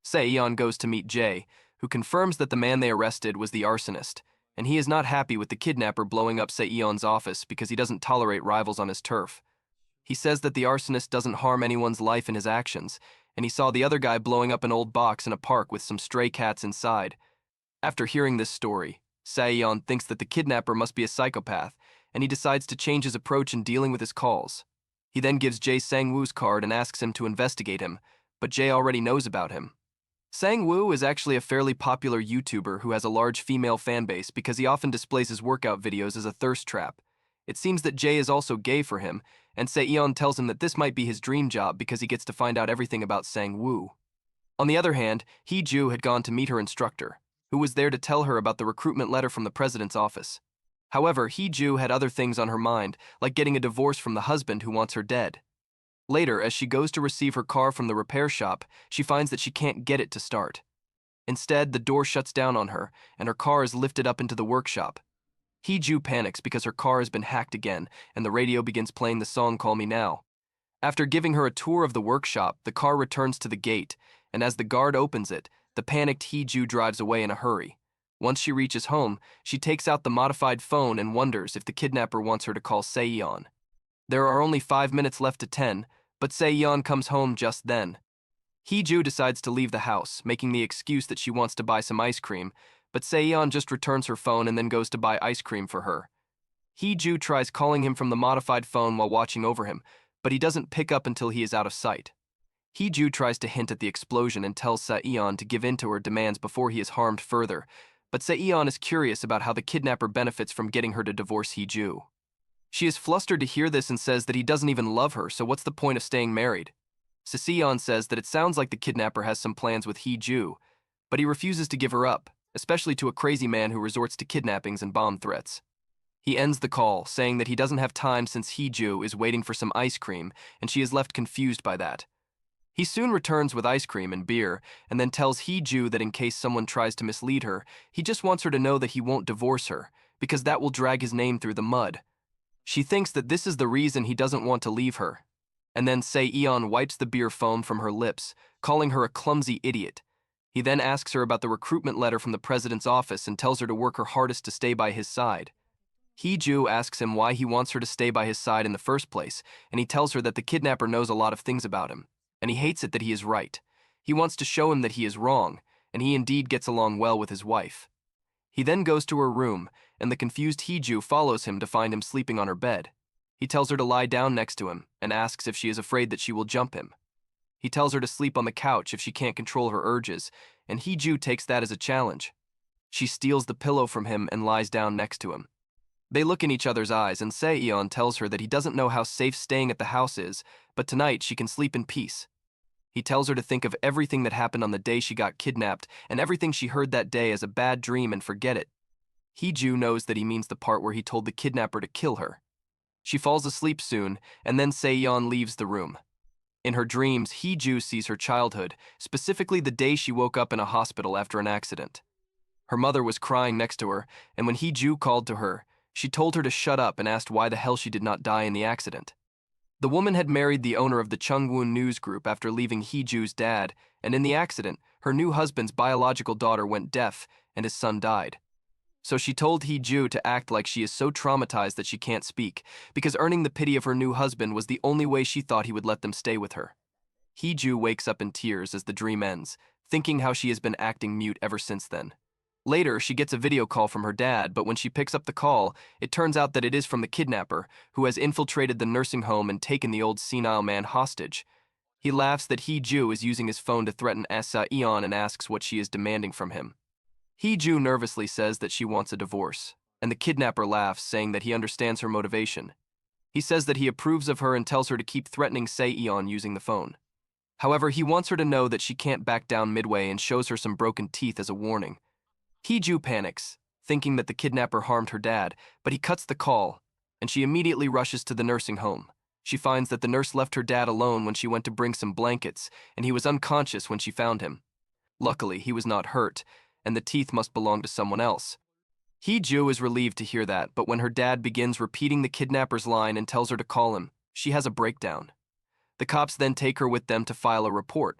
Sae-yeon goes to meet Jae, who confirms that the man they arrested was the arsonist, and he is not happy with the kidnapper blowing up Sae-yeon's office because he doesn't tolerate rivals on his turf. He says that the arsonist doesn't harm anyone's life in his actions, and he saw the other guy blowing up an old box in a park with some stray cats inside. After hearing this story, Sae-yeon thinks that the kidnapper must be a psychopath, and he decides to change his approach in dealing with his calls. He then gives Jae Sang-woo's card and asks him to investigate him, but Jae already knows about him. Sang-woo is actually a fairly popular YouTuber who has a large female fanbase because he often displays his workout videos as a thirst trap. It seems that Jae is also gay for him, and Sae-yeon tells him that this might be his dream job because he gets to find out everything about Sang-woo. On the other hand, Hee-ju had gone to meet her instructor, who was there to tell her about the recruitment letter from the president's office. However, Hee-ju had other things on her mind, like getting a divorce from the husband who wants her dead. Later, as she goes to receive her car from the repair shop, she finds that she can't get it to start. Instead, the door shuts down on her, and her car is lifted up into the workshop. Hee-ju panics because her car has been hacked again, and the radio begins playing the song Call Me Now. After giving her a tour of the workshop, the car returns to the gate, and as the guard opens it, the panicked Hee-ju drives away in a hurry. Once she reaches home, she takes out the modified phone and wonders if the kidnapper wants her to call Sae-yeon. There are only 5 minutes left to 10, but Sae-yeon comes home just then. Hee-ju decides to leave the house, making the excuse that she wants to buy some ice cream, but Sae-yeon just returns her phone and then goes to buy ice cream for her. Hee-ju tries calling him from the modified phone while watching over him, but he doesn't pick up until he is out of sight. Hee-ju tries to hint at the explosion and tells Sae-yeon to give in to her demands before he is harmed further, but Sae-yeon is curious about how the kidnapper benefits from getting her to divorce Hee-ju. She is flustered to hear this and says that he doesn't even love her, so what's the point of staying married? Sae-yeon says that it sounds like the kidnapper has some plans with Hee-ju, but he refuses to give her up, especially to a crazy man who resorts to kidnappings and bomb threats. He ends the call, saying that he doesn't have time since Hee-ju is waiting for some ice cream, and she is left confused by that. He soon returns with ice cream and beer, and then tells Hee-ju that in case someone tries to mislead her, he just wants her to know that he won't divorce her, because that will drag his name through the mud. She thinks that this is the reason he doesn't want to leave her, and then Sae-yeon wipes the beer foam from her lips, calling her a clumsy idiot. He then asks her about the recruitment letter from the president's office and tells her to work her hardest to stay by his side. Hee-ju asks him why he wants her to stay by his side in the first place, and he tells her that the kidnapper knows a lot of things about him, and he hates it that he is right. He wants to show him that he is wrong, and he indeed gets along well with his wife. He then goes to her room, and the confused Hee-ju follows him to find him sleeping on her bed. He tells her to lie down next to him and asks if she is afraid that she will jump him. He tells her to sleep on the couch if she can't control her urges, and Hee-ju takes that as a challenge. She steals the pillow from him and lies down next to him. They look in each other's eyes, and Sae-yeon tells her that he doesn't know how safe staying at the house is, but tonight she can sleep in peace. He tells her to think of everything that happened on the day she got kidnapped and everything she heard that day as a bad dream and forget it. Hee-ju knows that he means the part where he told the kidnapper to kill her. She falls asleep soon, and then Sae-yeon leaves the room. In her dreams, Hee-ju sees her childhood, specifically the day she woke up in a hospital after an accident. Her mother was crying next to her, and when Hee-ju called to her, she told her to shut up and asked why the hell she did not die in the accident. The woman had married the owner of the Chungwon News Group after leaving Hee-ju's dad, and in the accident, her new husband's biological daughter went deaf and his son died. So she told Hee-ju to act like she is so traumatized that she can't speak, because earning the pity of her new husband was the only way she thought he would let them stay with her. Hee-ju wakes up in tears as the dream ends, thinking how she has been acting mute ever since then. Later, she gets a video call from her dad, but when she picks up the call, it turns out that it is from the kidnapper, who has infiltrated the nursing home and taken the old senile man hostage. He laughs that Hee-ju is using his phone to threaten Sae-yeon and asks what she is demanding from him. Hee-ju nervously says that she wants a divorce, and the kidnapper laughs, saying that he understands her motivation. He says that he approves of her and tells her to keep threatening Sae-yeon using the phone. However, he wants her to know that she can't back down midway and shows her some broken teeth as a warning. Hee-ju panics, thinking that the kidnapper harmed her dad, but he cuts the call, and she immediately rushes to the nursing home. She finds that the nurse left her dad alone when she went to bring some blankets, and he was unconscious when she found him. Luckily, he was not hurt, and the teeth must belong to someone else. Hee-ju is relieved to hear that, but when her dad begins repeating the kidnapper's line and tells her to call him, she has a breakdown. The cops then take her with them to file a report,